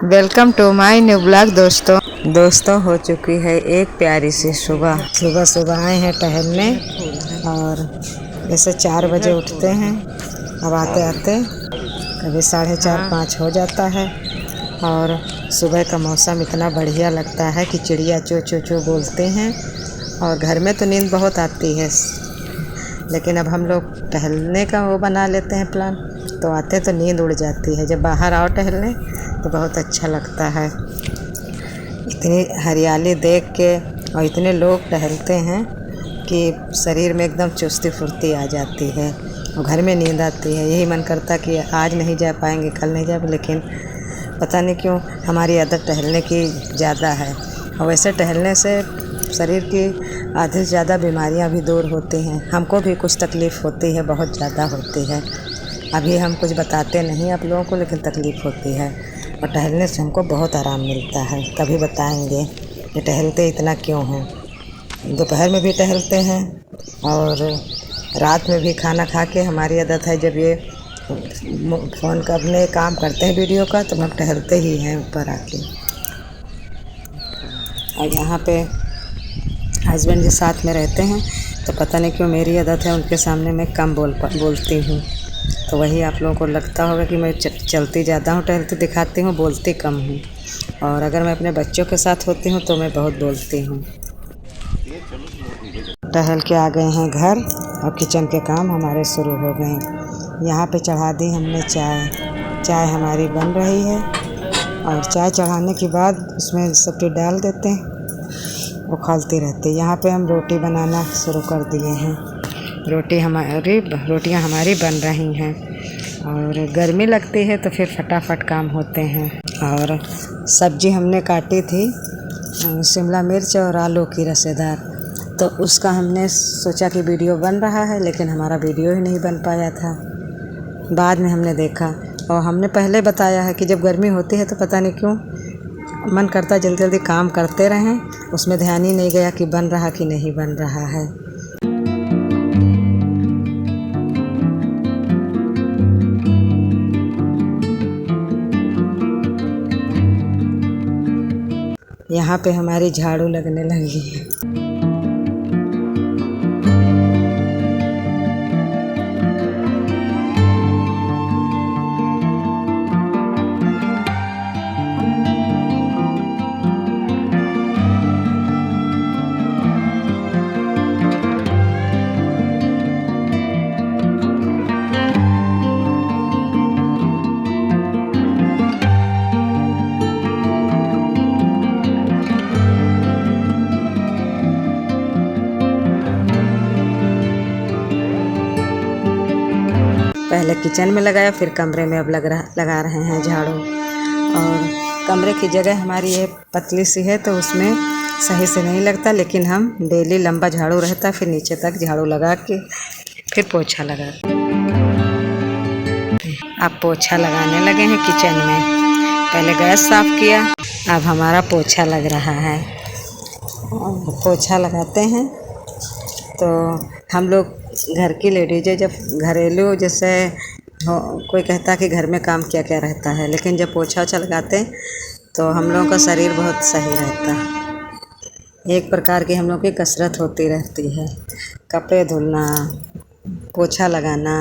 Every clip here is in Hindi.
Welcome to my new blog. दोस्तों हो चुकी है एक प्यारी सी सुबह आए हैं टहलने और जैसे 4 बजे उठते हैं। अब आते आते कभी 4:30-5 हो जाता है और सुबह का मौसम इतना बढ़िया लगता है कि चिड़िया चू चू चू बोलते हैं और घर में तो नींद बहुत आती है, लेकिन अब हम लोग टहलने का वो बना लेते हैं प्लान, तो आते तो नींद उड़ जाती है। जब बाहर आओ टहलने तो बहुत अच्छा लगता है। इतनी हरियाली देख के और इतने लोग टहलते हैं कि शरीर में एकदम चुस्ती फुर्ती आ जाती है और घर में नींद आती है। यही मन करता कि आज नहीं जा पाएंगे, कल नहीं जा पाएंगे, लेकिन पता नहीं क्यों हमारी आदत टहलने की ज़्यादा है। और वैसे टहलने से शरीर की आधे से ज़्यादा बीमारियां भी दूर होती हैं। हमको भी कुछ तकलीफ़ होती है, बहुत ज़्यादा होती है। अभी हम कुछ बताते नहीं आप लोगों को, लेकिन तकलीफ़ होती है और टहलने से हमको बहुत आराम मिलता है। तभी बताएंगे कि टहलते इतना क्यों हैं। दोपहर में भी टहलते हैं और रात में भी खाना खा के हमारी आदत है, जब ये फ़ोन का अपने काम करते हैं वीडियो का, तो हम टहलते ही हैं ऊपर आके। और यहाँ पे हस्बैंड जी साथ में रहते हैं, तो पता नहीं क्यों मेरी आदत है उनके सामने मैं कम बोलती हूँ। तो वही आप लोगों को लगता होगा कि मैं चलती ज़्यादा हूँ, टहलती दिखाती हूँ, बोलती कम हूँ। और अगर मैं अपने बच्चों के साथ होती हूँ तो मैं बहुत बोलती हूँ। टहल के आ गए हैं घर और किचन के काम हमारे शुरू हो गए। यहाँ पे चढ़ा दी हमने चाय हमारी बन रही है और चाय चढ़ाने के बाद उसमें सब चीज़ डाल देते हैं, वो खौलती रहती है। यहाँ पे हम रोटी बनाना शुरू कर दिए हैं। रोटियाँ हमारी बन रही हैं और गर्मी लगती है तो फिर फटाफट काम होते हैं। और सब्जी हमने काटी थी शिमला मिर्च और आलू की रसेदार, तो उसका हमने सोचा कि वीडियो बन रहा है, लेकिन हमारा वीडियो ही नहीं बन पाया था। बाद में हमने देखा और हमने पहले बताया है कि जब गर्मी होती है तो पता नहीं क्यों मन करता जल्दी जल्दी काम करते रहें, उसमें ध्यान ही नहीं गया कि बन रहा कि नहीं बन रहा है। यहाँ पे हमारी झाड़ू लगने लगी है। पहले किचन में लगाया, फिर कमरे में अब लगा रहे हैं झाड़ू। और कमरे की जगह हमारी ये पतली सी है तो उसमें सही से नहीं लगता, लेकिन हम डेली लंबा झाड़ू रहता, फिर नीचे तक झाड़ू लगा के फिर पोछा लगा। अब पोछा लगाने लगे हैं किचन में। पहले गैस साफ़ किया, अब हमारा पोछा लग रहा है। पोछा लगाते हैं तो हम लोग घर की लेडीज़ें जब घरेलू जैसे कोई कहता कि घर में काम क्या क्या रहता है, लेकिन जब पोछा ओछा लगाते हैं तो हम लोगों का शरीर बहुत सही रहता है। एक प्रकार की हम लोग की कसरत होती रहती है। कपड़े धुलना, पोछा लगाना,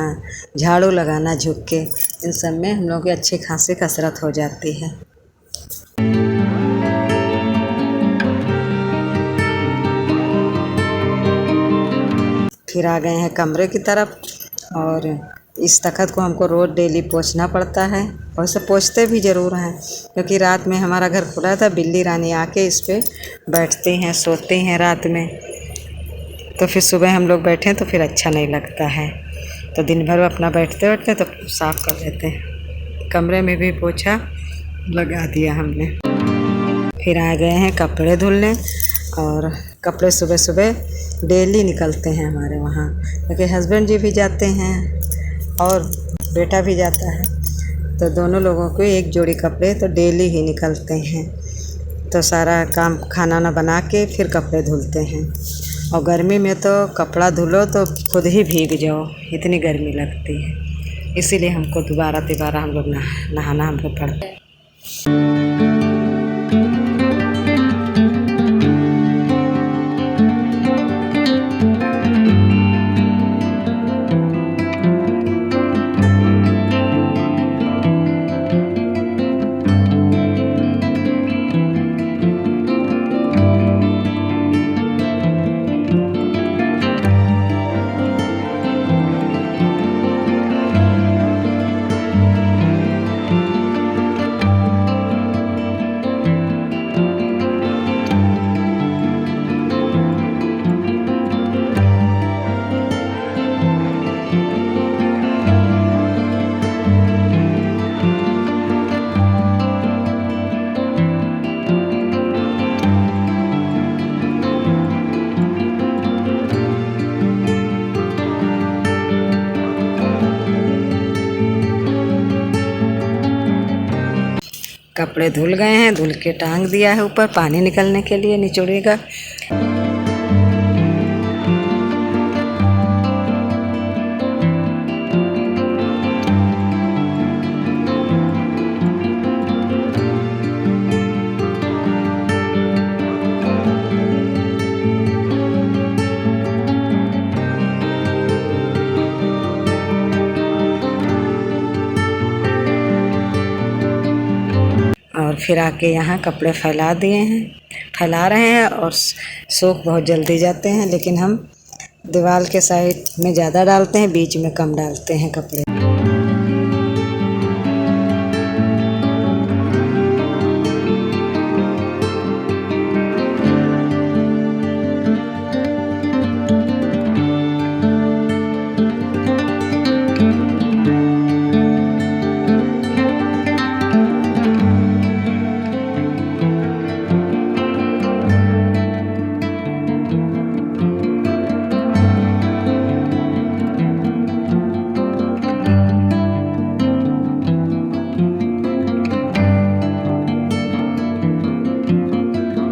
झाड़ू लगाना झुक के, इन सब में हम लोग की अच्छी खासी कसरत हो जाती है। फिर आ गए हैं कमरे की तरफ और इस तख़त को हमको रोज़ डेली पोंछना पड़ता है। और इसे पोंछते भी ज़रूर हैं, क्योंकि रात में हमारा घर खुला था, बिल्ली रानी आके इस पे बैठती हैं, सोती हैं रात में, तो फिर सुबह हम लोग बैठें तो फिर अच्छा नहीं लगता है, तो दिन भर अपना बैठते तो साफ़ कर देते हैं। कमरे में भी पोछा लगा दिया हमने। फिर आ गए हैं कपड़े धुलने और कपड़े सुबह सुबह डेली निकलते हैं हमारे वहाँ, क्योंकि हस्बैंड जी भी जाते हैं और बेटा भी जाता है, तो दोनों लोगों को एक जोड़ी कपड़े तो डेली ही निकलते हैं। तो सारा काम खाना ना बना के फिर कपड़े धुलते हैं। और गर्मी में तो कपड़ा धुलो तो खुद ही भीग जाओ, इतनी गर्मी लगती है। इसीलिए हमको दोबारा हम लोग नहाना हमको पड़ता है। कपड़े धुल गए हैं, धुल के टांग दिया है ऊपर पानी निकलने के लिए निचोड़ेगा। और फिर आके यहाँ कपड़े फैला दिए हैं, फैला रहे हैं और सूख बहुत जल्दी जाते हैं, लेकिन हम दीवार के साइड में ज़्यादा डालते हैं, बीच में कम डालते हैं कपड़े।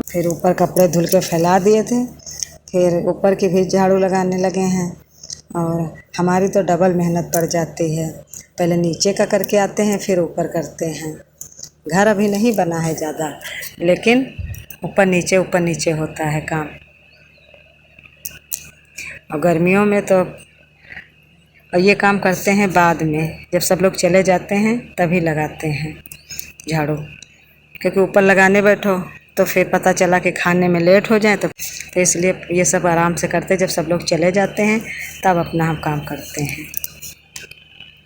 फिर ऊपर कपड़े धुल के फैला दिए थे, फिर ऊपर की भी झाड़ू लगाने लगे हैं। और हमारी तो डबल मेहनत पड़ जाती है, पहले नीचे का करके आते हैं फिर ऊपर करते हैं। घर अभी नहीं बना है ज़्यादा, लेकिन ऊपर नीचे होता है काम। और गर्मियों में तो ये काम करते हैं बाद में, जब सब लोग चले जाते हैं तभी लगाते हैं झाड़ू, क्योंकि ऊपर लगाने बैठो तो फिर पता चला कि खाने में लेट हो जाए, तो इसलिए ये सब आराम से करते हैं। जब सब लोग चले जाते हैं तब अपना हम काम करते हैं,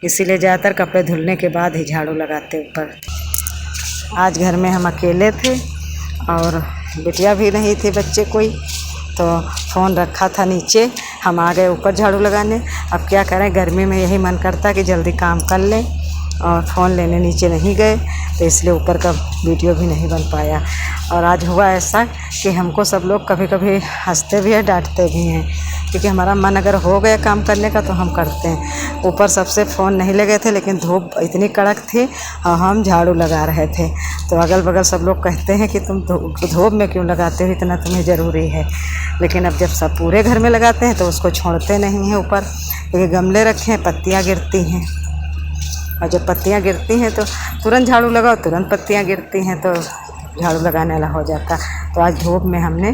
इसीलिए ज़्यादातर कपड़े धुलने के बाद ही झाड़ू लगाते ऊपर। आज घर में हम अकेले थे और बिटिया भी नहीं थी, बच्चे कोई, तो फ़ोन रखा था नीचे, हम आ गए ऊपर झाड़ू लगाने। अब क्या करें, गर्मी में यही मन करता कि जल्दी काम कर लें, और फ़ोन लेने नीचे नहीं गए, तो इसलिए ऊपर का वीडियो भी नहीं बन पाया। और आज हुआ ऐसा कि हमको सब लोग कभी कभी हंसते भी हैं, डांटते भी हैं, क्योंकि हमारा मन अगर हो गया काम करने का तो हम करते हैं। ऊपर सबसे फ़ोन नहीं लगे थे, लेकिन धूप इतनी कड़क थी और हम झाड़ू लगा रहे थे, तो अगल बगल सब लोग कहते हैं कि तुम धूप में क्यों लगाते हो, इतना तुम्हें ज़रूरी है। लेकिन अब जब सब पूरे घर में लगाते हैं तो उसको छोड़ते नहीं हैं ऊपर, क्योंकि गमले रखे हैं, पत्तियाँ गिरती हैं, और जब पत्तियाँ गिरती हैं तो तुरंत झाड़ू लगाओ, तुरंत पत्तियाँ गिरती हैं, तो झाड़ू लगाने वाला हो जाता। तो आज धूप में हमने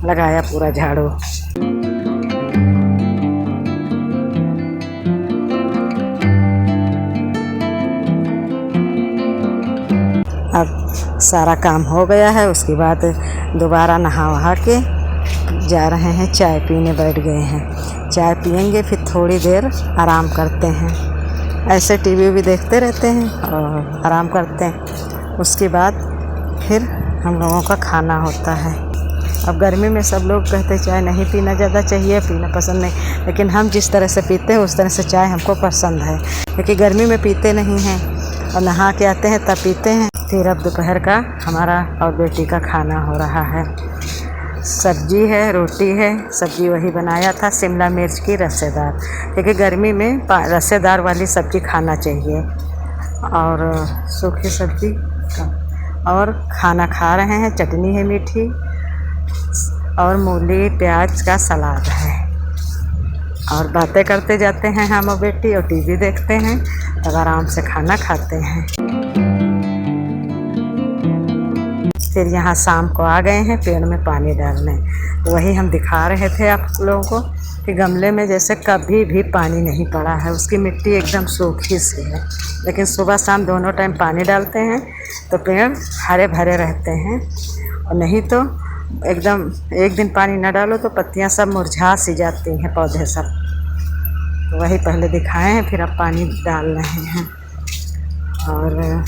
लगाया पूरा झाड़ू। अब सारा काम हो गया है, उसके बाद दोबारा नहा वहा के जा रहे हैं, चाय पीने बैठ गए हैं। चाय पियेंगे, फिर थोड़ी देर आराम करते हैं, ऐसे टीवी भी देखते रहते हैं और आराम करते हैं। उसके बाद फिर हम लोगों का खाना होता है। अब गर्मी में सब लोग कहते चाय नहीं पीना ज़्यादा चाहिए, पीना पसंद नहीं, लेकिन हम जिस तरह से पीते हैं उस तरह से चाय हमको पसंद है, क्योंकि गर्मी में पीते नहीं हैं और नहा के आते हैं तब पीते हैं। फिर अब दोपहर का हमारा और बेटी का खाना हो रहा है। सब्जी है, रोटी है। सब्जी वही बनाया था, शिमला मिर्च की रसेदार, क्योंकि गर्मी में रसेदार वाली सब्ज़ी खाना चाहिए। और सूखी सब्ज़ी और खाना खा रहे हैं, चटनी है मीठी, और मूली प्याज का सलाद है। और बातें करते जाते हैं हम और बेटी, और टीवी देखते हैं, तब आराम से खाना खाते हैं। फिर यहाँ शाम को आ गए हैं पेड़ में पानी डालने, वही हम दिखा रहे थे आप लोगों को कि गमले में जैसे कभी भी पानी नहीं पड़ा है, उसकी मिट्टी एकदम सूखी सी है, लेकिन सुबह शाम दोनों टाइम पानी डालते हैं तो पेड़ हरे भरे रहते हैं। और नहीं तो एकदम एक दिन पानी न डालो तो पत्तियां सब मुरझा सी जाती हैं, पौधे सब। तो वही पहले दिखाए हैं, फिर अब पानी डाल रहे हैं। और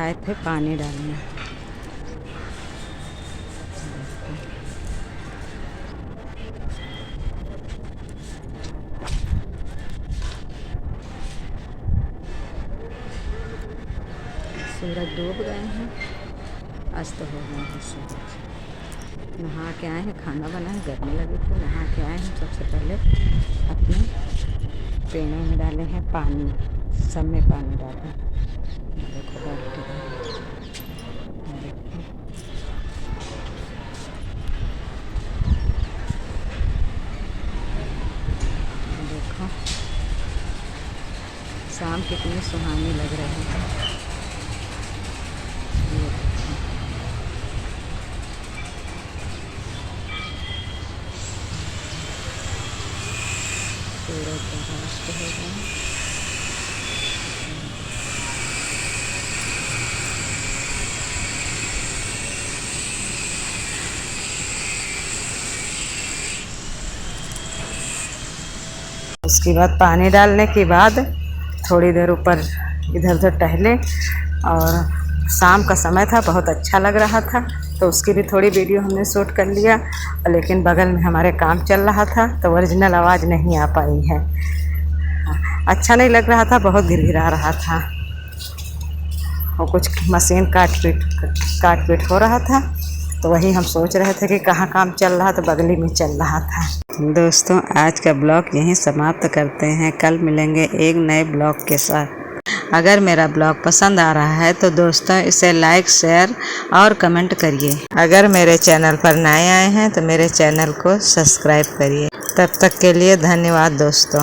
आए थे पानी डालने। सूरज डूब गए हैं, अस्त हो गए हैं सूरज। नहा के आए हैं, खाना बनाए, गर्मी लगी थी, नहा के आए हैं। सबसे पहले अपने पेड़ों में डाले हैं पानी, सब में पानी डालें। देखो बाल्टी देखो शाम कितनी सुहानी लग रही है। सूरज अस्त हो गए। उसके बाद पानी डालने के बाद थोड़ी देर ऊपर इधर उधर टहले, और शाम का समय था, बहुत अच्छा लग रहा था, तो उसकी भी थोड़ी वीडियो हमने शूट कर लिया। लेकिन बगल में हमारे काम चल रहा था तो ओरिजिनल आवाज़ नहीं आ पाई है। अच्छा नहीं लग रहा था, बहुत गिरगिरा रहा था, और कुछ मशीन काट पीट हो रहा था, तो वही हम सोच रहे थे कि कहाँ काम चल रहा, तो बगली में चल रहा था। दोस्तों, आज का ब्लॉग यहीं समाप्त करते हैं। कल मिलेंगे एक नए ब्लॉग के साथ। अगर मेरा ब्लॉग पसंद आ रहा है तो दोस्तों इसे लाइक, शेयर और कमेंट करिए। अगर मेरे चैनल पर नए आए हैं तो मेरे चैनल को सब्सक्राइब करिए। तब तक के लिए धन्यवाद दोस्तों।